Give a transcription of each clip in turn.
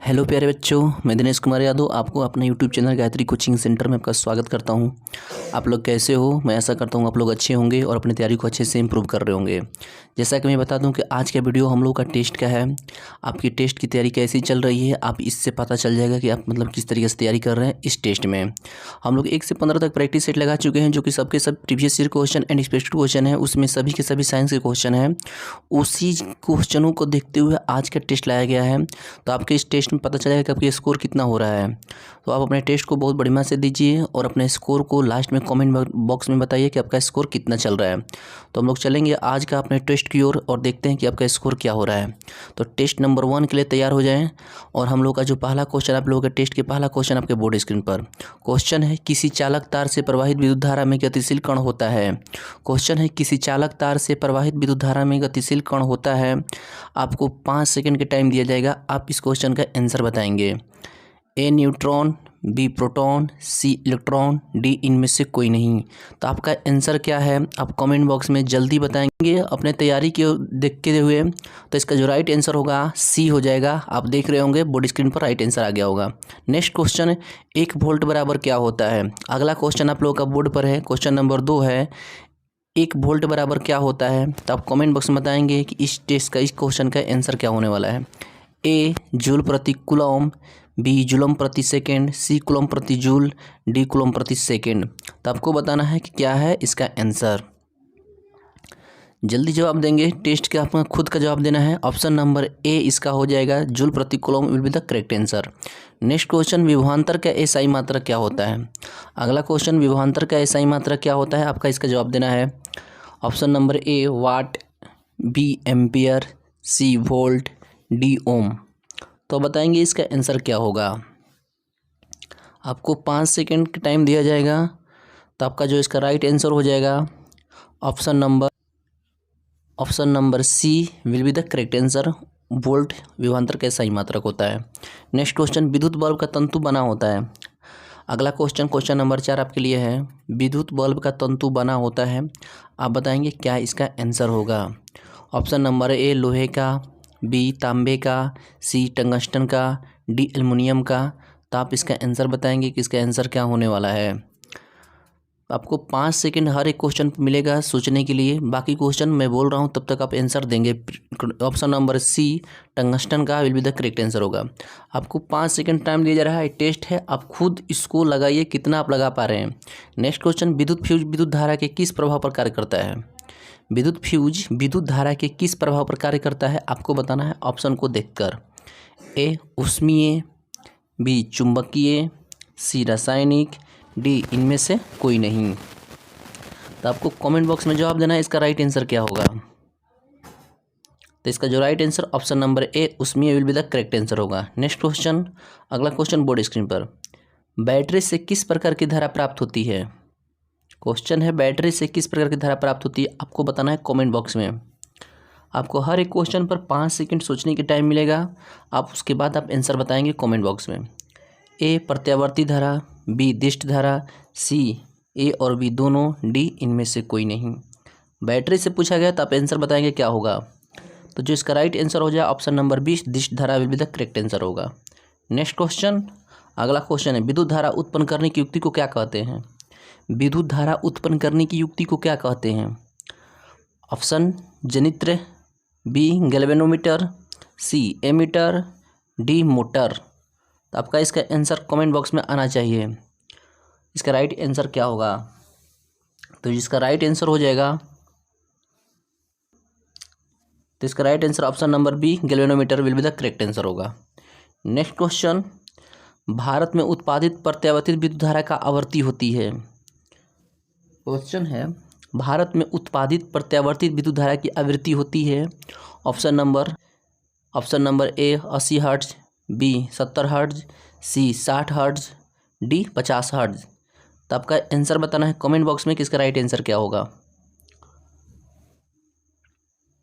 Hello प्यारे बच्चों, मैं दिनेश कुमार यादव आपको अपने YouTube channel Gayatri coaching centre में आपका स्वागत करता हूं। आप लोग कैसे हो? मैं ऐसा करता हूं आप लोग अच्छे होंगे और अपनी तैयारी को अच्छे से इम्प्रूव कर रहे होंगे। जैसा कि मैं बता दूं कि आज का वीडियो हम लोग का टेस्ट का है। आपकी टेस्ट की तैयारी कैसी चल रही है, आप इससे पता चल जाएगा कि आप किस तरीके से तैयारी कर रहे हैं। इस टेस्ट में हम लोग 1 से 15 तक प्रैक्टिस सेट लगा चुके हैं, जो कि सबके सब previous year question and expected question है। उसमें सभी के सभी साइंस के क्वेश्चन हैं। उसी क्वेश्चनों को देखते हुए आज का टेस्ट लाया गया है। तो आपके इस टेस्ट में पता चलेगा कि आपका स्कोर कितना हो रहा है। तो आप अपने टेस्ट को बहुत बढ़िया से दीजिए और अपने स्कोर को लास्ट में कमेंट बॉक्स में बताइए कि आपका स्कोर कितना चल रहा है। तो हम लोग चलेंगे आज का अपने टेस्ट की ओर और देखते हैं कि आपका स्कोर क्या हो रहा है। तो टेस्ट नंबर 1 के लिए तैयार हो जाएं। और हम लोग का जो पहला क्वेश्चन, आप लोगों के टेस्ट के पहला क्वेश्चन आपके बोर्ड स्क्रीन पर क्वेश्चन है, किसी चालक तार से प्रवाहित विद्युत धारा में गतिशील कण होता है। क्वेश्चन है, किसी चालक तार से प्रवाहित विद्युत धारा में गतिशील कण होता है। आपको 5 सेकंड के टाइम दिया जाएगा। आप इस क्वेश्चन का आंसर बताएंगे। ए न्यूट्रॉन, बी प्रोटॉन, सी इलेक्ट्रॉन, डी इनमें से कोई नहीं। तो आपका आंसर क्या है आप कमेंट बॉक्स में जल्दी बताएंगे अपने तैयारी के देखते हुए। तो इसका जो राइट आंसर होगा सी हो जाएगा। आप देख रहे होंगे बोर्ड स्क्रीन पर राइट आंसर आ गया होगा। नेक्स्ट क्वेश्चन, 1 वोल्ट बराबर क्या होता है। अगला क्वेश्चन आप लोगों का बोर्ड पर है। क्वेश्चन नंबर 2 है, 1 वोल्ट बराबर क्या होता है। तो आप कमेंट बॉक्स में बताएंगे कि इस टेस्ट का, इस क्वेश्चन का आंसर क्या होने वाला है। ए जूल प्रति कूलम, बी जूलम प्रति सेकेंड, सी कूलम प्रति जूल, डी कूलम प्रति सेकेंड। तो आपको बताना है कि क्या है इसका आंसर। जल्दी जवाब देंगे। टेस्ट का आपका खुद का जवाब देना है। ऑप्शन नंबर ए इसका हो जाएगा, जूल प्रति coulomb will be the correct answer. Next question, विभवांतर का एसआई मात्रा क्या होता है। अगला क्वेश्चन, विभवांतर का एसआई मात्रा क्या होता है। आपका इसका जवाब देना है। Option number A watt, B ampere, C volt, D ohm. तो बताएंगे इसका आंसर क्या होगा। आपको 5 सेकंड का टाइम दिया जाएगा। तो आपका जो इसका राइट आंसर हो जाएगा option number C will be the correct answer. Volt विभवांतर का सही मात्रक होता है। नेक्स्ट क्वेश्चन, विद्युत बल्ब का तंतु बना होता है। अगला क्वेश्चन नंबर 4 आपके लिए है, विद्युत बल्ब का तंतु बना होता है। आप बताएंगे क्या इसका आंसर होगा। ऑप्शन नंबर ए लोहे का, बी तांबे का, सी टंगस्टन का, डी एल्युमिनियम का। तो आप इसका आंसर बताएंगे कि इसका आंसर क्या होने वाला है। आपको 5 सेकंड हर एक क्वेश्चन मिलेगा सोचने के लिए। बाकी क्वेश्चन मैं बोल रहा हूँ तब तक आप आंसर देंगे। ऑप्शन नंबर सी टंगस्टन का will be the correct answer होगा। आपको 5 सेकंड टाइम दिया जा रहा है। टेस्ट है, आप खुद इसको लगाइए कितना आप लगा पा रहे हैं। नेक्स्ट क्वेश्चन, विद्युत फ्यूज विद्युत धारा के किस प्रभाव पर कार्य करता है। विद्युत फ्यूज विद्युत धारा के किस प्रभाव पर कार्य करता है आपको बताना है ऑप्शन को देखकर। ए ऊष्मीय, बी चुंबकीय, सी रासायनिक, डी इनमें से कोई नहीं। तो आपको कमेंट बॉक्स में जवाब देना है इसका राइट आंसर क्या होगा। तो इसका जो right answer option number A ऊष्मीय will be the correct answer होगा। नेक्स्ट क्वेश्चन, अगला क्वेश्चन बोर्ड स्क्रीन पर, बैटरी से किस प्रकार की धारा प्राप्त होती है। क्वेश्चन है, बैटरी से किस प्रकार की धारा प्राप्त होती है आपको बताना है कमेंट बॉक्स में। आपको हर एक क्वेश्चन पर 5 सेकंड सोचने की टाइम मिलेगा। आप उसके बाद आप आंसर बताएंगे कमेंट बॉक्स में। ए प्रत्यावर्ती धारा, बी दिष्ट धारा, सी ए और बी दोनों, डी इनमें से कोई नहीं। बैटरी से पूछा गया तो आप आंसर बताएंगे क्या होगा। तो जो इसका राइट आंसर हो जाए ऑप्शन नंबर 20 दिष्ट धारा will be the correct answer होगा। नेक्स्ट क्वेश्चन, अगला क्वेश्चन है, विद्युत धारा उत्पन्न करने की युक्ति को क्या कहते हैं। विद्युत धारा उत्पन्न करने की युक्ति को क्या कहते हैं। ऑप्शन जनित्र, बी गैल्वेनोमीटर, सी एमीटर, डी मोटर। तो आपका इसका आंसर कमेंट बॉक्स में आना चाहिए। इसका राइट आंसर क्या होगा। तो इसका राइट आंसर हो जाएगा, तो इसका right answer option number B galvanometer will be the correct answer होगा। नेक्स्ट क्वेश्चन, भारत में उत्पादित प्रत्यावर्तित विद्युत धारा का आवर्ती होती है। क्वेश्चन है, भारत में उत्पादित प्रत्यावर्तित विद्युत धारा की आवृत्ति होती है। Option number A 80 hertz, B 70 hertz, C 60 hertz, D 50 hertz. तो आपका आंसर बताना है कमेंट बॉक्स में कि इसका राइट आंसर क्या होगा।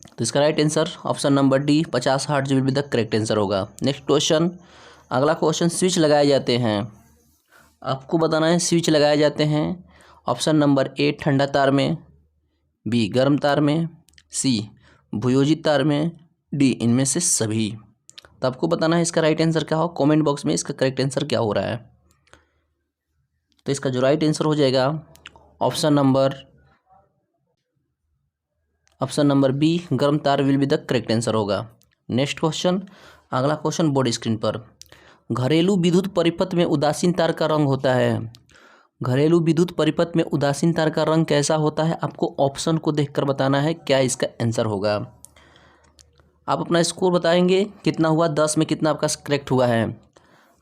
तो इसका right answer option number D 50 hertz will be the correct answer होगा। नेक्स्ट क्वेश्चन, अगला क्वेश्चन, स्विच लगाए जाते हैं। आपको बताना है स्विच लगाए जाते हैं। ऑप्शन नंबर ए ठंडा तार में, बी गर्म तार में, सी भूयोजित तार में, डी इनमें से सभी। तो आपको बताना है इसका राइट आंसर क्या हो, कमेंट बॉक्स में इसका करेक्ट आंसर क्या हो रहा है। तो इसका जो राइट आंसर हो जाएगा ऑप्शन नंबर बी, गर्म तार will be the correct answer होगा। नेक्स्ट क्वेश्चन, अगला क्वेश्चन बोर्ड स्क्रीन पर। घरेलू विद्युत परिपथ में उदासीन तार का रंग होता है। घरेलू विद्युत परिपथ में उदासीन तार का रंग कैसा होता है, आपको ऑप्शन को देखकर बताना है क्या इसका आंसर होगा। आप अपना स्कोर बताएंगे कितना हुआ, 10 में कितना आपका करेक्ट हुआ है।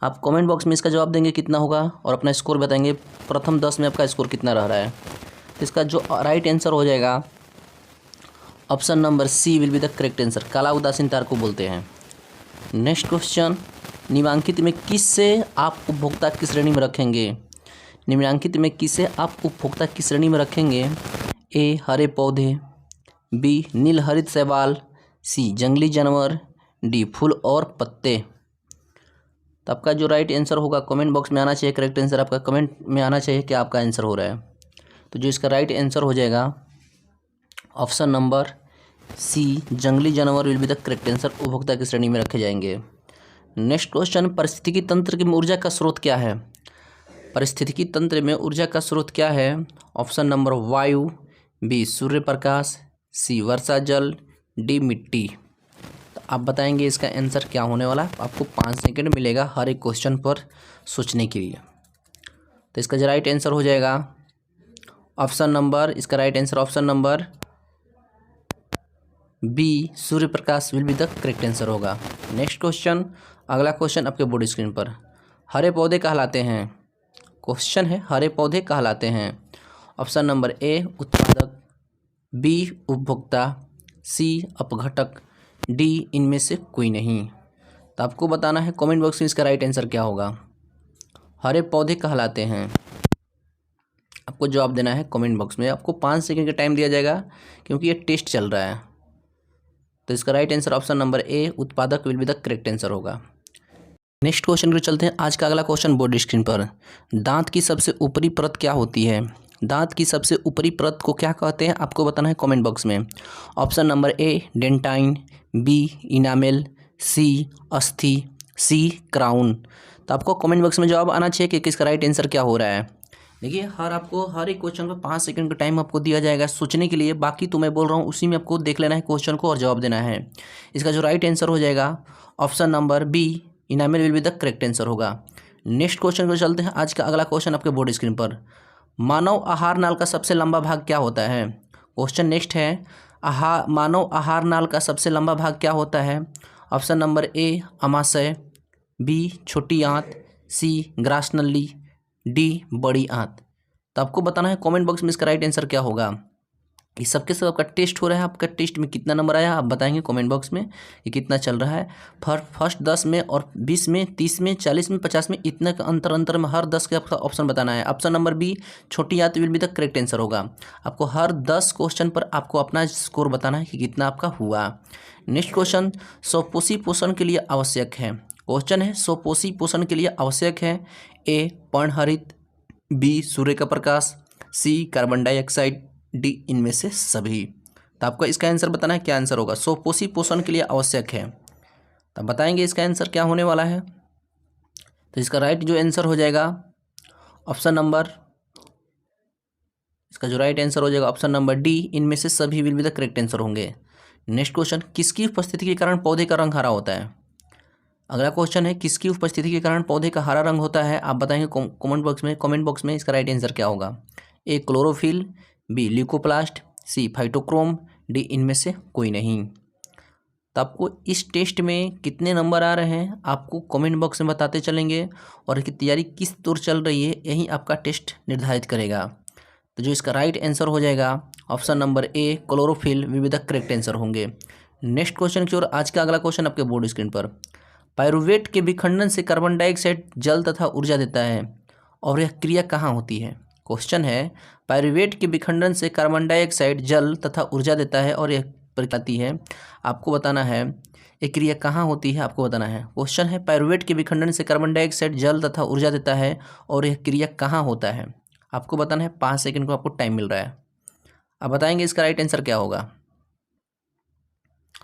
आप कमेंट बॉक्स में इसका जवाब देंगे कितना होगा और अपना स्कोर बताएंगे प्रथम 10 में आपका स्कोर कितना रह रहा है। तो इसका जो राइट आंसर हो जाएगा option number C will be the correct answer, काला उदासीन तार को बोलते हैं। नेक्स्ट क्वेश्चन, निम्नांकित में किससे आप उपभोक्ता की श्रेणी में रखेंगे। निम्नांकित में किसे आप उपभोक्ता की श्रेणी में रखेंगे। ए हरे पौधे, बी नीलहरित शैवाल, सी जंगली जानवर, डी फूल और पत्ते। तो आपका जो राइट आंसर होगा कमेंट बॉक्स में आना चाहिए, करेक्ट आंसर आपका कमेंट में आना चाहिए क्या आपका आंसर हो रहा है। तो जो इसका राइट आंसर हो जाएगा ऑप्शन नंबर सी, जंगली जानवर will be the correct answer, उपभोक्ता की श्रेणी में रखे जाएंगे। नेक्स्ट क्वेश्चन, पारिस्थितिकी तंत्र में ऊर्जा का स्रोत क्या है। पारिस्थितिकी तंत्र में ऊर्जा का स्रोत क्या है। ऑप्शन नंबर वायु, बी सूर्य प्रकाश, सी वर्षा जल, डी मिट्टी। तो आप बताएंगे इसका आंसर क्या होने वाला है। आपको 5 सेकंड मिलेगा हर एक क्वेश्चन पर सोचने के लिए। तो इसका जो राइट आंसर हो जाएगा इसका right answer option number B, सूर्य प्रकाश will be the correct answer होगा। नेक्स्ट क्वेश्चन, अगला क्वेश्चन आपके बोर्ड स्क्रीन पर। हरे पौधे कहलाते हैं, क्वेश्चन है हरे पौधे कहलाते हैं। ऑप्शन नंबर ए उत्पादक, बी उपभोक्ता, सी अपघटक, डी इनमें से कोई नहीं। तो आपको बताना है कमेंट बॉक्स में इसका राइट आंसर क्या होगा। हरे पौधे कहलाते हैं, आपको जवाब देना है कमेंट बॉक्स में। आपको 5 सेकंड का टाइम दिया जाएगा क्योंकि ये टेस्ट चल रहा है। तो इसका right answer option number A उत्पादक will be the correct answer होगा। नेक्स्ट क्वेश्चन को चलते हैं। आज का अगला क्वेश्चन बोर्ड स्क्रीन पर। दांत की सबसे ऊपरी परत क्या होती है। दांत की सबसे ऊपरी परत को क्या कहते हैं, आपको बताना है कमेंट बॉक्स में। Option number A dentine, B enamel, C अस्थि, सी क्राउन। तो आपको कमेंट बॉक्स में जवाब आना चाहिए कि किसका राइट आंसर क्या हो रहा है। देखिए हर एक क्वेश्चन पर 5 सेकंड का टाइम आपको दिया जाएगा सोचने के लिए। बाकी तो मैं बोल रहा हूँ उसी में आपको देख लेना है क्वेश्चन को और जवाब देना है। इसका जो राइट आंसर हो जाएगा option number B enamel will be the correct answer होगा। नेक्स्ट क्वेश्चन को चलते हैं। आज का अगला क्वेश्चन आपके बोर्ड स्क्रीन पर। मानव आहार नाल का सबसे लंबा भाग क्या होता है। क्वेश्चन नेक्स्ट है, मानव आहार नाल का सबसे लंबा भाग क्या होता है। ऑप्शन नंबर ए अमाशय, बी छोटी आंत, सी ग्रास नली, डी बड़ी आंत। तो आपको बताना है कमेंट बॉक्स में इसका राइट आंसर क्या होगा। ये सबके सब आपका टेस्ट हो रहा है। आपका टेस्ट में कितना नंबर आया आप बताएंगे कमेंट बॉक्स में कि कितना चल रहा है। फर्स्ट 10 में और 20 में, 30 में, 40 में, 50 में, इतना का अंतर में हर 10 के आपका ऑप्शन बताना है। ऑप्शन नंबर बी छोटी आंत will be the correct answer होगा। आपको हर 10 क्वेश्चन पर आपको अपना स्कोर बताना है कि कितना आपका हुआ। नेक्स्ट क्वेश्चन, स्वपोषी पोषण के लिए आवश्यक है। क्वेश्चन है स्वपोषी पोषण के लिए आवश्यक है। ए पर्णहरित, बी सूर्य का प्रकाश, सी कार्बन डाइऑक्साइड, डी इनमें से सभी। तो आपको इसका आंसर बताना है क्या आंसर होगा। स्वपोषी पोषण के लिए आवश्यक है, तो बताएंगे इसका आंसर क्या होने वाला है। तो इसका राइट जो आंसर हो जाएगा ऑप्शन नंबर, इसका जो राइट आंसर हो जाएगा ऑप्शन नंबर डी इनमें से सभी will be the correct answer होंगे। नेक्स्ट क्वेश्चन, किसकी उपस्थिति के कारण पौधे का रंग हरा होता है। अगला क्वेश्चन है, किसकी उपस्थिति के कारण पौधे का हरा रंग होता है। आप बताएंगे कमेंट बॉक्स में इसका राइट आंसर क्या होगा। A chlorophyll, B leucoplast, C phytochrome, D इनमें से कोई नहीं। तो आपको इस टेस्ट में कितने नंबर आ रहे हैं आपको कमेंट बॉक्स में बताते चलेंगे और इसकी तैयारी किस तौर चल रही है यही आपका टेस्ट निर्धारित करेगा। तो जो इसका राइट आंसर हो जाएगा option number A chlorophyll will be the correct answer होंगे। नेक्स्ट क्वेश्चन की ओर। आज का अगला क्वेश्चन आपके बोर्ड स्क्रीन पर। पायरुवेट के विखंडन से कार्बन डाइऑक्साइड जल तथा ऊर्जा देता है और यह क्रिया कहाँ होती है। क्वेश्चन है, पायरुवेट के विखंडन से कार्बन डाइऑक्साइड जल तथा ऊर्जा देता है और यह प्रक्रिया है। आपको बताना है ये क्रिया कहाँ होती है, आपको बताना है। क्वेश्चन है, पायरुवेट के विखंडन से कार्बन डाइऑक्साइड जल तथा ऊर्जा देता है और यह क्रिया कहाँ होता है, आपको बताना है। 5 सेकंड को आपको टाइम मिल रहा है। आप बताएंगे इसका राइट आंसर क्या होगा।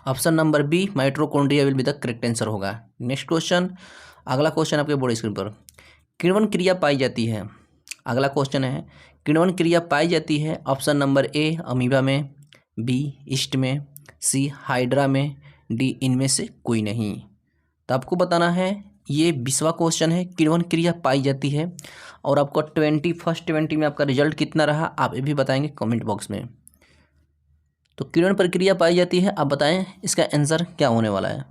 Option number B mitochondria will be the correct answer होगा। नेक्स्ट क्वेश्चन, अगला क्वेश्चन आपके बोर्ड स्क्रीन पर, किण्वन क्रिया पाई जाती है। अगला क्वेश्चन है, किण्वन क्रिया पाई जाती है ऑप्शन नंबर ए अमीबा में, बी ईस्ट में, सी हाइड्रा में, डी इनमें से कोई नहीं। तो आपको बताना है, ये 20वां क्वेश्चन है, किण्वन क्रिया पाई जाती है, और आपको 20 में आपका रिजल्ट कितना रहा आप ये भी बताएंगे कमेंट बॉक्स में। तो किण्वन प्रक्रिया पाई जाती है, आप बताएं इसका आंसर क्या होने वाला है।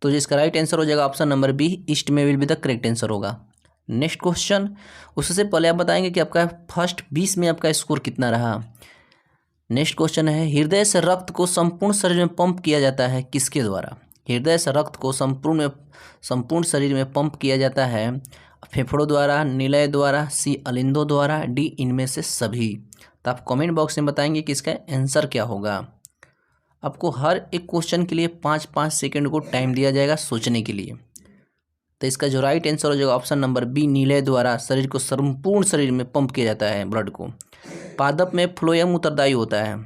तो जिसका राइट आंसर हो जाएगा ऑप्शन नंबर बी ईस्ट में will be the correct answer होगा। नेक्स्ट क्वेश्चन, उससे पहले आप बताएंगे कि आपका फर्स्ट 20 में आपका स्कोर कितना रहा। नेक्स्ट क्वेश्चन है, हृदय से रक्त को संपूर्ण शरीर में पंप किया जाता है किसके द्वारा। हृदय से रक्त को संपूर्ण शरीर में पंप किया जाता है फेफड़ों द्वारा, निलय द्वारा, सी अलिंदों द्वारा, डी इनमें से सभी। तो आप कमेंट बॉक्स में बताएंगे कि इसका आंसर क्या होगा। आपको हर एक क्वेश्चन के लिए 5-5 सेकंड को टाइम दिया जाएगा सोचने के लिए। तो इसका जो राइट आंसर हो जाएगा ऑप्शन नंबर बी निलय द्वारा शरीर को संपूर्ण शरीर में पंप किया जाता है ब्लड को। पादप में फ्लोएम उत्तरदायी होता है।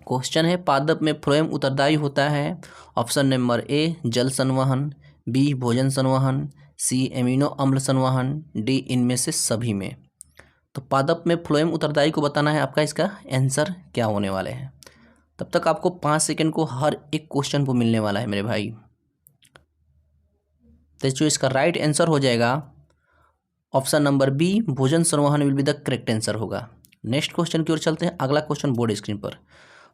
क्वेश्चन है, पादप में फ्लोएम उत्तरदायी होता है ऑप्शन नंबर ए जल संवहन, बी भोजन संवहन, सी एमिनो अम्ल संवहन, डी इनमें से सभी में। तो पादप में फ्लोएम उत्तरदायी को बताना है आपका इसका आंसर क्या होने वाले हैं। तब तक आपको 5 सेकंड को हर एक क्वेश्चन को मिलने वाला है मेरे भाई। तो जो इसका राइट आंसर हो जाएगा ऑप्शन नंबर बी भोजन संवहन will be the correct answer होगा। नेक्स्ट क्वेश्चन की ओर चलते हैं। अगला क्वेश्चन बोर्ड स्क्रीन पर,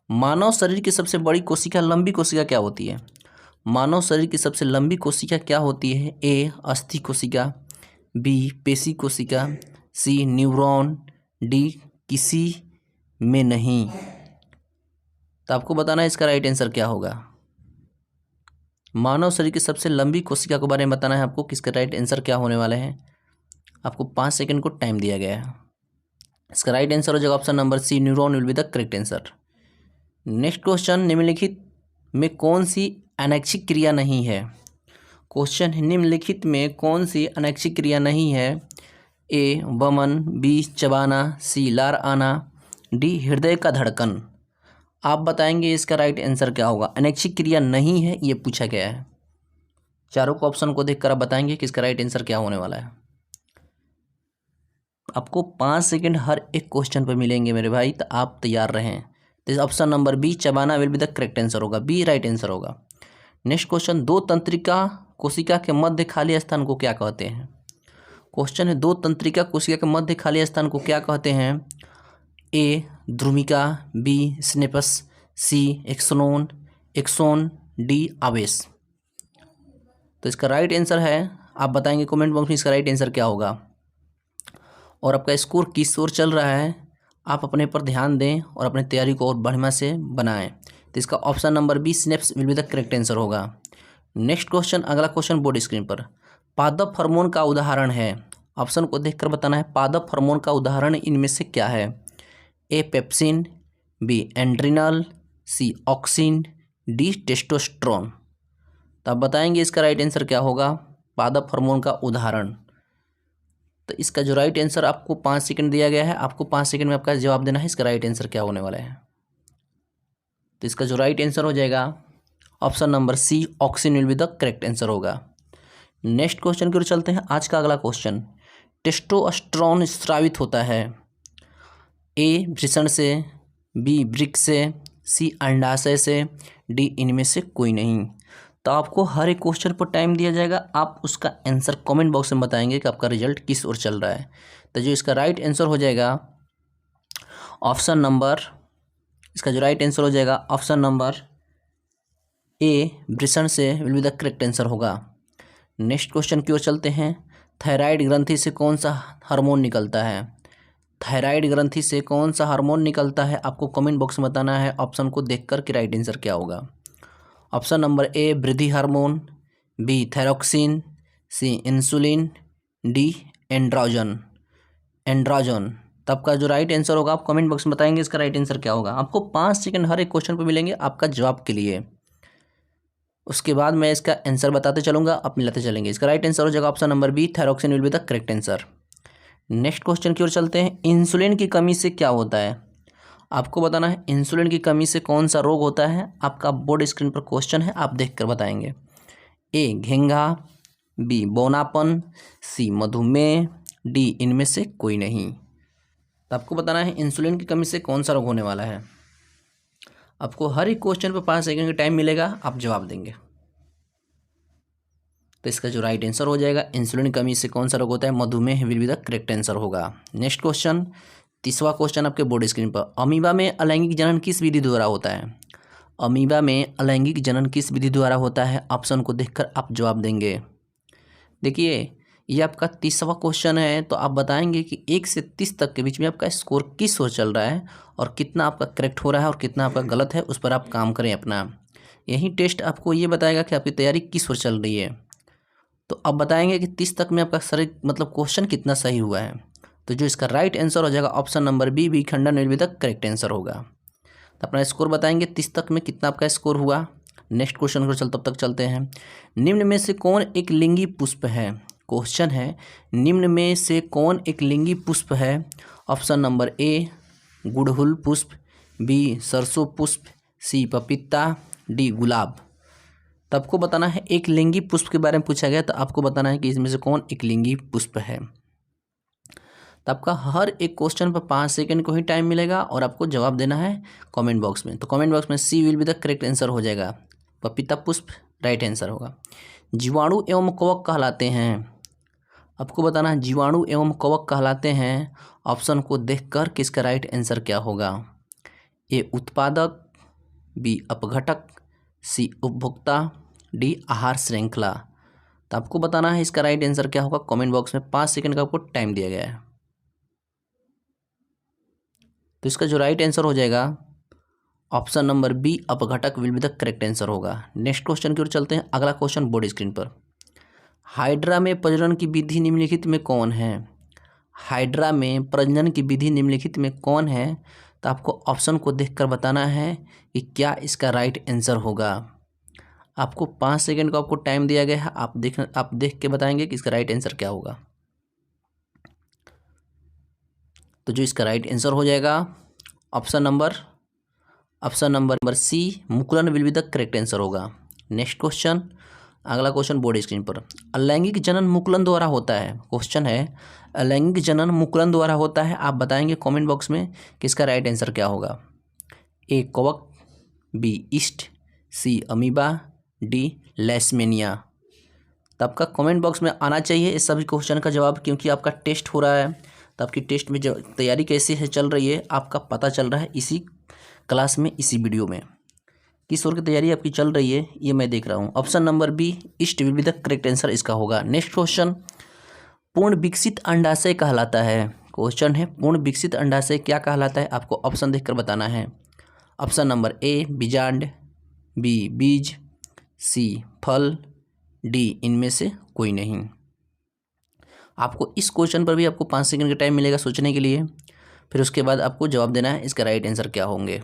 मानव शरीर की सबसे बड़ी कोशिका लंबी कोशिका क्या होती है। मानव शरीर की सबसे लंबी कोशिका क्या होती है। ए अस्थि कोशिका, बी पेशी कोशिका, सी न्यूरॉन, डी किसी में नहीं। तो आपको बताना है इसका राइट आंसर क्या होगा। मानव शरीर की सबसे लंबी कोशिका के बारे में बताना है आपको, किसका राइट आंसर क्या होने वाले हैं। आपको 5 सेकंड को टाइम दिया गया है। इसका राइट आंसर हो जाएगा option number C neuron will be the correct answer. Next question, निम्नलिखित में कौन सी अनैच्छिक क्रिया नहीं है। क्वेश्चन है, निम्नलिखित में कौन सी अनैच्छिक क्रिया नहीं है। ए वमन, बी चबाना, सी लार आना, डी हृदय का धड़कन। आप बताएंगे इसका राइट आंसर क्या होगा। अनैच्छिक क्रिया नहीं है ये पूछा गया है। चारों को ऑप्शन को देखकर आप बताएंगे कि इसका राइट आंसर क्या होने वाला है। आपको 5 सेकंड हर एक क्वेश्चन पर मिलेंगे मेरे भाई, तो आप तैयार रहें। तो ऑप्शन नंबर बी चबाना will be the correct answer होगा, बी राइट आंसर होगा। नेक्स्ट क्वेश्चन, दो तंत्रिका कोशिका के मध्य खाली स्थान को क्या कहते हैं। क्वेश्चन है, दो तंत्रिका कोशिका के मध्य खाली स्थान को क्या कहते हैं। ए ध्रुमिका, बी स्नेपस, सी एक्सोन, डी आवेश। तो इसका राइट आंसर है, आप बताएंगे कमेंट बॉक्स में इसका राइट आंसर क्या होगा। और आपका स्कोर किस ओर चल रहा है, आप अपने पर ध्यान दें और अपनी तैयारी को और बढ़िया से बनाएं। तो इसका option number B snaps will be the correct answer होगा। नेक्स्ट क्वेश्चन, अगला क्वेश्चन बोर्ड स्क्रीन पर, पादप हार्मोन का उदाहरण है। ऑप्शन को देखकर बताना है पादप हार्मोन का उदाहरण इनमें से क्या है। ए पेप्सिन, बी एंड्रिनल, सी ऑक्सिन, डी टेस्टोस्टेरोन। तो आप बताएंगे इसका राइट आंसर क्या होगा, पादप हार्मोन का उदाहरण। तो इसका जो राइट आंसर आपको 5 सेकंड दिया गया है, आपको 5 सेकंड में आपका जवाब देना है इसका राइट आंसर क्या होने वाला है। तो इसका जो राइट आंसर हो जाएगा option number C auxin will be the correct answer होगा। नेक्स्ट क्वेश्चन की ओर चलते हैं। आज का अगला क्वेश्चन, टेस्टोस्टेरोन स्रावित होता है ए वृषण से, बी वृक्क से, सी अंडाशय से, डी इनमें से कोई नहीं। तो आपको हर एक क्वेश्चन पर टाइम दिया जाएगा, आप उसका आंसर कमेंट बॉक्स में बताएंगे कि आपका रिजल्ट किस ओर चल रहा है। तो जो इसका राइट आंसर हो जाएगा ऑप्शन नंबर, इसका जो राइट आंसर हो जाएगा ऑप्शन नंबर ए वृषण से will be the correct answer होगा। नेक्स्ट क्वेश्चन की ओर चलते हैं। थायराइड ग्रंथि से कौन सा हार्मोन निकलता है। थायराइड ग्रंथि से कौन सा हार्मोन निकलता है, आपको कमेंट बॉक्स में बताना है ऑप्शन को देखकर कि राइट आंसर क्या होगा। ऑप्शन नंबर ए वृद्धि हार्मोन, बी थायरोक्सिन, सी इंसुलिन, डी एंड्रोजन। तो आपका जो राइट आंसर होगा आप कमेंट बॉक्स में बताएंगे इसका राइट आंसर क्या होगा। आपको 5 सेकंड हर एक क्वेश्चन पर मिलेंगे आपका जवाब के लिए। उसके बाद मैं इसका आंसर बताते चलूँगा, आप मिलाते चलेंगे। इसका राइट आंसर हो जाएगा option number B thyroxine will be the correct answer. Next question की ओर चलते हैं। इंसुलिन की कमी से क्या होता है। आपको बताना है इंसुलिन की कमी से कौन सा रोग होता है। आपका बोर्ड स्क्रीन पर क्वेश्चन है, आप देखकर बताएंगे। ए घेंघा, बी बौनापन, सी मधुमेह, डी इनमें से कोई नहीं। तो आपको बताना है इंसुलिन की कमी से कौन सा रोग होने वाला है। आपको हर एक क्वेश्चन पर 5 सेकंड का टाइम मिलेगा, आप जवाब देंगे। तो इसका जो राइट आंसर हो जाएगा, इंसुलिन की कमी से कौन सा रोग होता है, मधुमेह will be the correct answer होगा। नेक्स्ट क्वेश्चन, तीसरा क्वेश्चन आपके बोर्ड स्क्रीन पर। अमीबा में अलैंगिक जनन किस विधि द्वारा होता है। अमीबा में अलैंगिक जनन किस विधि द्वारा होता है। ऑप्शन को देखकर आप जवाब देंगे। देखिए ये आपका तीसरा क्वेश्चन है, तो आप बताएंगे कि 1 से 30 तक के बीच में आपका स्कोर किस ओर चल रहा है और कितना आपका करेक्ट हो रहा है और कितना आपका गलत है, उस पर आप काम करें अपना। यही टेस्ट आपको ये बताएगा कि आपकी तैयारी किस ओर चल रही है। तो आप बताएंगे कि 30 तक में आपका सर मतलब क्वेश्चन कितना सही हुआ है। तो जो इसका राइट आंसर हो जाएगा ऑप्शन नंबर बी, विखंडन will be the correct answer होगा। तो अपना स्कोर बताएंगे 30 तक में कितना आपका स्कोर हुआ। नेक्स्ट क्वेश्चन को तब तक चलते हैं। निम्न में से कौन एक लिंगी पुष्प है। क्वेश्चन है निम्न में से कौन एक लिंगी पुष्प है। ऑप्शन नंबर ए गुड़हल पुष्प, बी सरसों पुष्प, सी पपीता, डी गुलाब। तो आपको बताना है एक लिंगी पुष्प के बारे में पूछा गया, तो आपको बताना है कि इसमें से कौन एक लिंगी पुष्प है। तो आपका हर एक क्वेश्चन पर 5 सेकंड को ही टाइम मिलेगा और आपको जवाब देना है कमेंट बॉक्स में। तो कमेंट बॉक्स में C will be the correct answer हो जाएगा, पपीता पुष्प राइट आंसर होगा। जीवाणु एवं कवक कहलाते हैं। आपको बताना है जीवाणु एवं कवक कहलाते हैं। ऑप्शन को देखकर किसका राइट आंसर क्या होगा। ए उत्पादक, बी अपघटक, सी उपभोक्ता, डी आहार श्रृंखला। तो आपको बताना है इसका राइट आंसर क्या होगा। कमेंट बॉक्स में 5 सेकंड का आपको टाइम दिया गया है। तो इसका जो राइट आंसर हो जाएगा ऑप्शन नंबर बी अपघटक will be the correct answer होगा। नेक्स्ट क्वेश्चन की ओर चलते हैं। अगला क्वेश्चन बोर्ड स्क्रीन पर। हाइड्रा में प्रजनन की विधि निम्नलिखित में कौन है। हाइड्रा में प्रजनन की विधि निम्नलिखित में कौन है। तो आपको ऑप्शन को देखकर बताना है कि क्या इसका राइट आंसर होगा। आपको 5 सेकंड का आपको टाइम दिया गया है, आप देख के बताएंगे कि इसका राइट आंसर क्या होगा। तो जो इसका राइट आंसर हो जाएगा ऑप्शन नंबर सी मुकुलन will be the correct answer होगा। नेक्स्ट क्वेश्चन, अगला क्वेश्चन बोर्ड स्क्रीन पर। अलैंगिक जनन मुकुलन द्वारा होता है। क्वेश्चन है अलैंगिक जनन मुकुलन द्वारा होता है। आप बताएंगे कमेंट बॉक्स में कि इसका राइट आंसर क्या होगा। ए कवक, बी ईस्ट, सी अमीबा, डी लैसमेनिया। तो आपका कमेंट बॉक्स में आना चाहिए इस सभी क्वेश्चन का जवाब, क्योंकि आपका टेस्ट हो रहा है। तो आपकी टेस्ट में जो तैयारी कैसे है चल रही है आपका पता चल रहा है इसी क्लास में, इसी वीडियो में किस ओर की तैयारी आपकी चल रही है ये मैं देख रहा हूँ। Option number B yeast will be the correct answer इसका होगा। नेक्स्ट क्वेश्चन, पूर्ण विकसित अंडाशय कहलाता है। क्वेश्चन है पूर्ण विकसित अंडाशय क्या कहलाता है। आपको ऑप्शन देखकर बताना है। ऑप्शन नंबर ए बीजांड, बी बीज, सी फल, डी इनमें से कोई नहीं। आपको इस क्वेश्चन पर भी आपको 5 सेकंड का टाइम मिलेगा सोचने के लिए, फिर उसके बाद आपको जवाब देना है इसका राइट आंसर क्या होंगे।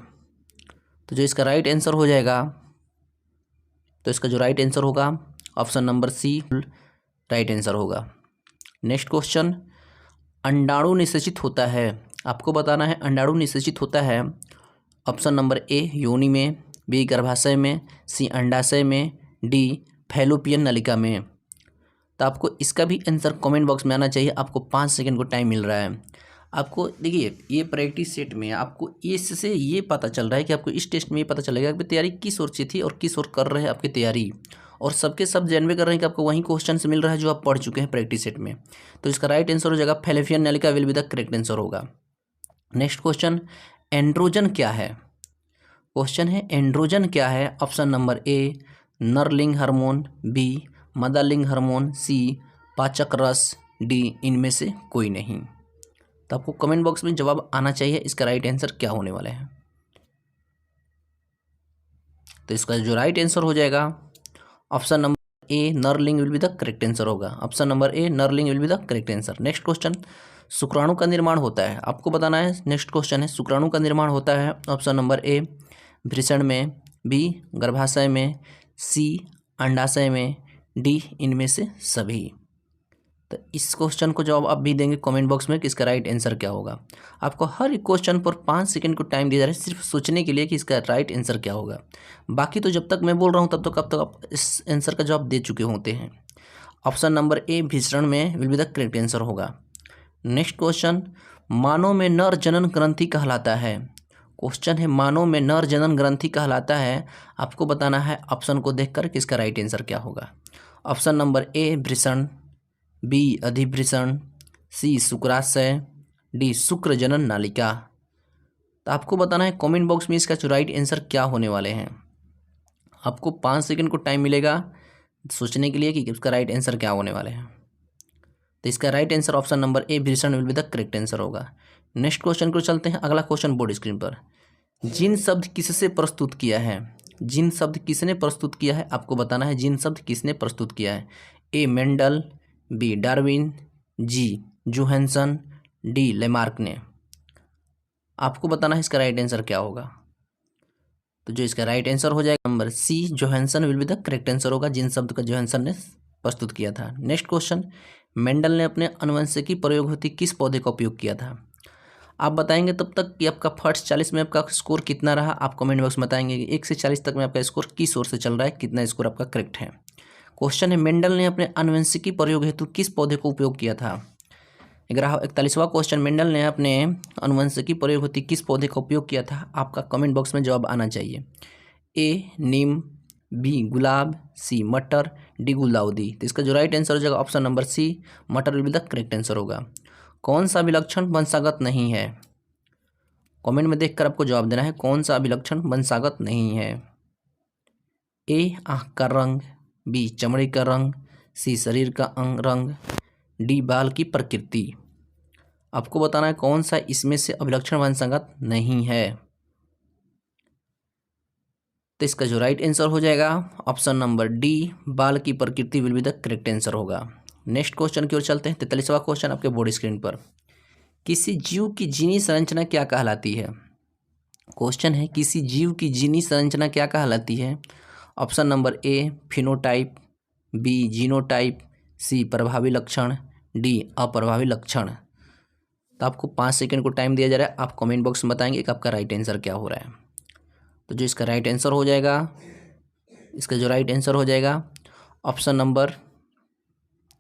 तो जो इसका राइट आंसर हो जाएगा, तो इसका जो राइट आंसर होगा option number C right answer होगा। नेक्स्ट क्वेश्चन, अंडाणु निषेचित होता है। आपको बताना है अंडाणु निषेचित होता है। ऑप्शन नंबर ए योनि में, बी गर्भाशय में, सी अंडाशय में, डी फैलोपियन नलिका में। तो आपको इसका भी आंसर कमेंट बॉक्स में आना चाहिए। आपको 5 सेकंड को टाइम मिल रहा है। आपको देखिए ये प्रैक्टिस सेट में आपको इससे ये पता चल रहा है कि आपको इस टेस्ट में ये पता चलेगा कि तैयारी किस ओर से थी और किस ओर कर रहे हैं आपकी तैयारी, और सबके सब जानवे कर रहे हैं कि आपको वही क्वेश्चन से मिल रहा है जो आप पढ़ चुके हैं प्रैक्टिस सेट में। तो इसका राइट आंसर हो जाएगा फैलोपियन नलिका will be the correct answer होगा। नेक्स्ट क्वेश्चन, एंड्रोजन क्या है। क्वेश्चन है एंड्रोजन क्या है। ऑप्शन नंबर ए नरलिंग हार्मोन, बी मदालिंग हार्मोन, सी पाचक रस, डी इनमें से कोई नहीं। तो आपको कमेंट बॉक्स में जवाब आना चाहिए इसका राइट आंसर क्या होने वाला है। तो इसका जो राइट आंसर हो जाएगा ऑप्शन नंबर ए नरलिंग will be the correct answer होगा। ऑप्शन नंबर ए नरलिंग will be the correct answer. Next question, शुक्राणु का निर्माण होता है। आपको बताना है नेक्स्ट क्वेश्चन है शुक्राणु का निर्माण होता है। ऑप्शन नंबर ए वृषण में, बी गर्भाशय में, सी अंडाशय में, डी इनमें से सभी। तो इस क्वेश्चन को जवाब आप भी देंगे कमेंट बॉक्स में कि इसका राइट आंसर क्या होगा। आपको हर एक क्वेश्चन पर 5 सेकंड को टाइम दिया जा रहा है सिर्फ सोचने के लिए कि इसका राइट आंसर क्या होगा। बाकी तो जब तक मैं बोल रहा हूँ तब तक आप इस आंसर का जवाब दे चुके होते हैं। ऑप्शन नंबर ए भिसरण में will be the correct answer होगा। नेक्स्ट क्वेश्चन, मानव में नर जनन ग्रंथि कहलाता है। क्वेश्चन है मानव में नर जनन ग्रंथि कहलाता है। आपको बताना है ऑप्शन को देखकर कि इसका राइट आंसर क्या होगा। ऑप्शन नंबर ए वृषण, बी अधिवृषण, सी शुक्राशय, डी शुक्र जनन नालिका। तो आपको बताना है कमेंट बॉक्स में इसका जो राइट आंसर क्या होने वाले हैं। आपको 5 सेकंड को टाइम मिलेगा सोचने के लिए कि इसका राइट आंसर क्या होने वाले हैं। तो इसका right answer option number A वृषण will be the correct answer होगा। नेक्स्ट क्वेश्चन को चलते हैं। अगला क्वेश्चन बोर्ड स्क्रीन पर, जिन शब्द किससे प्रस्तुत किया है। जिन शब्द किसने प्रस्तुत किया है आपको बताना है जिन शब्द किसने प्रस्तुत किया है। ए मेंडल, बी डार्विन, जी जोहानसन, डी लेमार्क ने। आपको बताना है इसका राइट आंसर क्या होगा। तो जो इसका राइट आंसर हो जाएगा number C Johannsen will be the correct answer होगा, जिन शब्द का जोहानसन ने प्रस्तुत किया था। नेक्स्ट क्वेश्चन, मेंडल ने अपने आनुवंशिकी प्रयोग हेतु किस पौधे का उपयोग किया था। आप बताएंगे तब तक कि आपका फर्स्ट 40 में आपका स्कोर कितना रहा। आप कमेंट बॉक्स में बताएंगे कि 1 से 40 तक में आपका स्कोर किस ओर से चल रहा है, कितना स्कोर आपका करेक्ट है। क्वेश्चन है मेंडल ने अपने आनुवंशिकी प्रयोग हेतु किस पौधे को उपयोग किया था। 41वां क्वेश्चन, मेंडल ने अपने आनुवंशिकी प्रयोग हेतु किस पौधे का उपयोग किया था। आपका कमेंट बॉक्स में जवाब आना चाहिए। ए नीम, बी गुलाब, सी मटर, डी गुलदाउदी। तो इसका जो राइट आंसर हो जाएगा ऑप्शन नंबर सी मटर will be the correct answer होगा। कौन सा अभिलक्षण वंशागत नहीं है। कमेंट में देखकर आपको जवाब देना है कौन सा अभिलक्षण वंशागत नहीं है। ए आँख का रंग, बी चमड़ी का रंग, सी शरीर का रंग, डी बाल की प्रकृति। आपको बताना है कौन सा इसमें से अभिलक्षण वंशागत नहीं है। तो इसका जो राइट आंसर हो जाएगा ऑप्शन नंबर डी बाल की प्रकृति will be the correct answer होगा। नेक्स्ट क्वेश्चन की ओर चलते हैं। 43वां क्वेश्चन आपके बोर्ड स्क्रीन पर, किसी जीव की जीनी संरचना क्या कहलाती है। क्वेश्चन है किसी जीव की जीनी संरचना क्या कहलाती है। Option number A phenotype, B genotype, C प्रभावी लक्षण, डी अप्रभावी लक्षण। तो आपको 5 सेकंड को टाइम दिया जा रहा है। आप कमेंट बॉक्स में बताएंगे कि आपका राइट आंसर क्या हो रहा है। तो जो इसका राइट आंसर हो जाएगा, इसका जो राइट आंसर हो जाएगा ऑप्शन नंबर,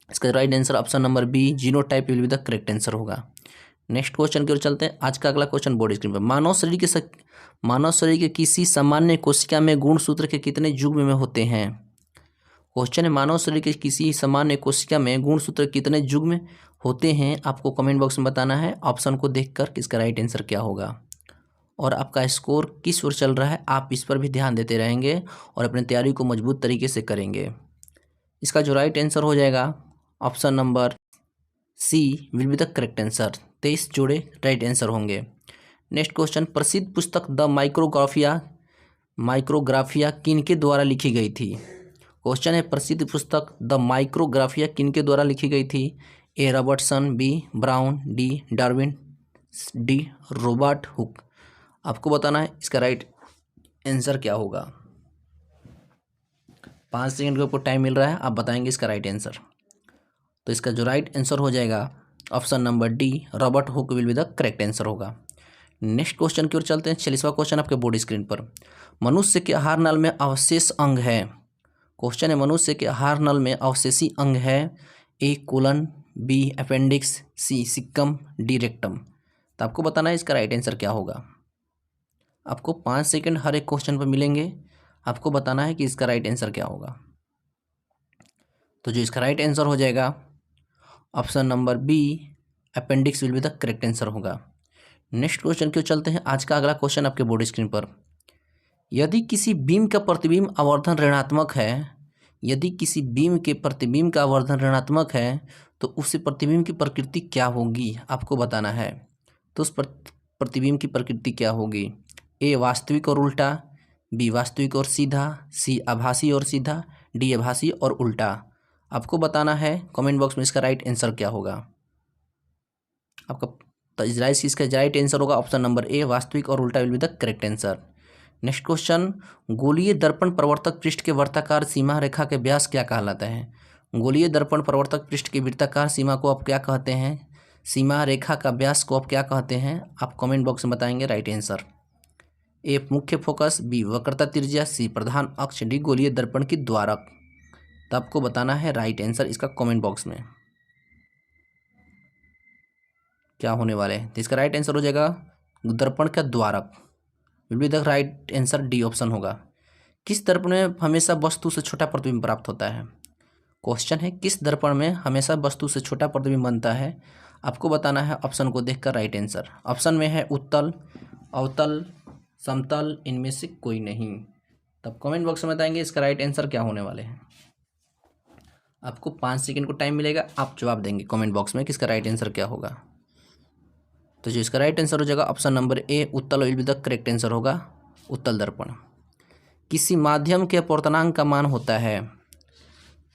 इसका right answer option number B genotype will be the correct answer होगा। नेक्स्ट क्वेश्चन की ओर चलते हैं। आज का अगला क्वेश्चन बोर्ड स्क्रीन पर, मानव शरीर के किसी सामान्य कोशिका में गुणसूत्र के कितने युग्म में होते हैं। क्वेश्चन है मानव शरीर के किसी सामान्य कोशिका में गुणसूत्र कितने युग्म होते हैं। आपको कमेंट बॉक्स में बताना है ऑप्शन को देखकर कि इसका राइट आंसर क्या होगा और आपका स्कोर किस ओर चल रहा है। आप इस पर भी ध्यान देते रहेंगे और अपनी तैयारी को मजबूत तरीके से करेंगे। इसका जो राइट आंसर हो जाएगा option number C will be the correct answer. 23 जोड़े राइट आंसर होंगे। नेक्स्ट क्वेश्चन, प्रसिद्ध पुस्तक द माइक्रोग्राफिया किनके द्वारा लिखी गई थी। क्वेश्चन है प्रसिद्ध पुस्तक द माइक्रोग्राफिया किनके द्वारा लिखी गई थी। A Robertson, B Brown, D Darwin, D Robert Hooke. आपको बताना है इसका राइट आंसर क्या होगा। 5 सेकंड का आपको टाइम मिल रहा है, आप बताएंगे इसका राइट आंसर। तो इसका जो राइट आंसर हो जाएगा option number D Robert hook will be the correct answer होगा। नेक्स्ट क्वेश्चन की ओर चलते हैं। 46वां क्वेश्चन आपके बोर्ड स्क्रीन पर, मनुष्य के आहार नल में अवशेष अंग है। क्वेश्चन है मनुष्य के आहार नल में अवशेषी अंग है। ए कोलन, बी अपेंडिक्स, सी सिक्कम, डी रेक्टम। तो आपको बताना है इसका राइट आंसर क्या होगा। आपको 5 सेकंड हर एक क्वेश्चन पर मिलेंगे। आपको बताना है कि इसका राइट आंसर क्या होगा। तो जो इसका राइट आंसर हो जाएगा option number B appendix will be the correct answer होगा। नेक्स्ट क्वेश्चन क्यों चलते हैं। आज का अगला क्वेश्चन आपके बोर्ड स्क्रीन पर, यदि किसी बीम का प्रतिबिंब आवर्धन ऋणात्मक है, यदि किसी बीम के प्रतिबिंब का आवर्धन ऋणात्मक है तो उस प्रतिबिंब की प्रकृति क्या होगी। आपको बताना है तो उस प्रतिबिंब की प्रकृति क्या होगी। ए वास्तविक और उल्टा, बी वास्तविक और सीधा, सी आभासी और सीधा, डी आभासी और उल्टा। आपको बताना है कमेंट बॉक्स में इसका राइट आंसर क्या होगा। आपका इसका राइट आंसर होगा ऑप्शन नंबर ए वास्तविक और उल्टा will be the correct answer. Next question, गोलीय दर्पण प्रवर्तक पृष्ठ के वर्ताकार सीमा रेखा के व्यास क्या कहलाता है। गोलीय दर्पण प्रवर्तक पृष्ठ की वृत्ताकार सीमा को आप क्या कहते हैं? सीमा रेखा का व्यास को आप क्या कहते हैं? आप कमेंट बॉक्स में बताएंगे राइट आंसर। ए मुख्य फोकस, बी वक्रता त्रिज्या, सी प्रधान अक्ष, डी गोलीय दर्पण की द्वारक। तो आपको बताना है राइट आंसर इसका कमेंट बॉक्स में क्या होने वाले हैं। तो इसका राइट आंसर हो जाएगा दर्पण का द्वारक, will be the right answer, D option होगा। किस दर्पण में हमेशा वस्तु से छोटा प्रतिबिंब प्राप्त होता है? क्वेश्चन है किस दर्पण में हमेशा वस्तु से छोटा प्रतिबिंब बनता है? आपको बताना है ऑप्शन को देखकर राइट आंसर। ऑप्शन में है उत्तल, अवतल, समतल, इनमें से कोई नहीं। तब कमेंट बॉक्स में बताएंगे इसका राइट आंसर क्या होने वाले हैं। आपको 5 सेकंड को टाइम मिलेगा, आप जवाब देंगे कमेंट बॉक्स में कि इसका राइट आंसर क्या होगा। तो जो इसका राइट आंसर हो जाएगा ऑप्शन नंबर ए, उत्तल will be the correct answer होगा, उत्तल दर्पण। किसी माध्यम के अपवर्तनांक का मान होता है?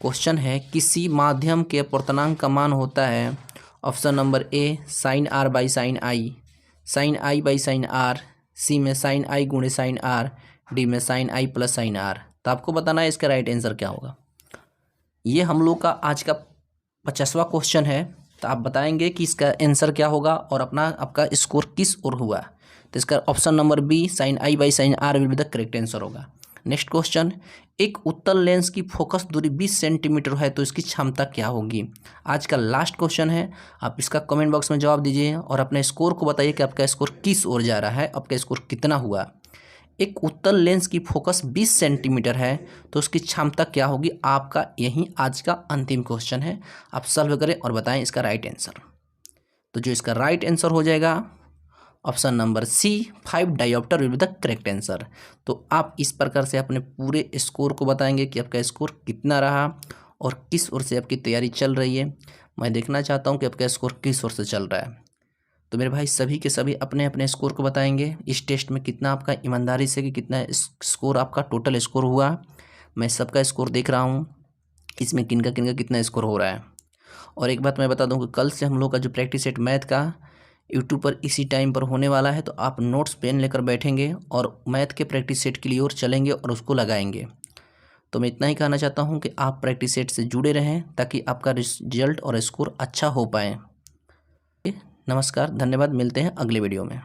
क्वेश्चन है किसी माध्यम के अपवर्तनांक का मान होता है। Option number A sine r by sine i, sine I by sine r, C में साइन आई गुणे साइन आर, डी में sine i plus sine r. तो आपको बताना है इसका राइट आंसर क्या होगा। ये हम लोग का आज का 50वां क्वेश्चन है। तो आप बताएंगे कि इसका आंसर क्या होगा और आपका स्कोर किस ओर हुआ। तो इसका option number B sine I by sine R will be the correct answer होगा। नेक्स्ट क्वेश्चन, एक उत्तल लेंस की फोकस दूरी 20 सेंटीमीटर है तो इसकी क्षमता क्या होगी? आज का लास्ट क्वेश्चन है। आप इसका कमेंट बॉक्स में जवाब दीजिए और अपने स्कोर को बताइए कि आपका स्कोर किस ओर जा रहा है, आपका स्कोर कितना हुआ। एक उत्तल लेंस की फोकस 20 सेंटीमीटर है तो उसकी क्षमता क्या होगी? आपका यही आज का अंतिम क्वेश्चन है। आप सॉल्व करें और बताएं इसका राइट आंसर। तो जो इसका राइट आंसर हो जाएगा option number C, 5 dioptre will be the correct answer. तो आप इस प्रकार से अपने पूरे स्कोर को बताएंगे कि आपका स्कोर कितना रहा और किस ओर से आपकी तैयारी चल रही है। मैं देखना चाहता हूं कि आपका स्कोर किस ओर से चल रहा है। तो मेरे भाई सभी के सभी अपने अपने स्कोर को बताएंगे इस टेस्ट में कितना आपका ईमानदारी से कि कितना स्कोर आपका टोटल स्कोर हुआ। मैं सबका स्कोर देख रहा हूँ, इसमें किनका किनका कितना स्कोर हो रहा है। और एक बात मैं बता दूं कि कल से हम लोग का जो प्रैक्टिस सेट मैथ का यूट्यूब पर इसी टाइम पर होने वाला है। तो आप नोट्स पेन लेकर बैठेंगे और मैथ के प्रैक्टिस सेट के लिए और चलेंगे और उसको लगाएंगे। तो मैं इतना ही कहना चाहता हूं कि आप प्रैक्टिस सेट से जुड़े रहें ताकि आपका रिजल्ट और स्कोर अच्छा हो पाए। नमस्कार, धन्यवाद, मिलते हैं अगले वीडियो में।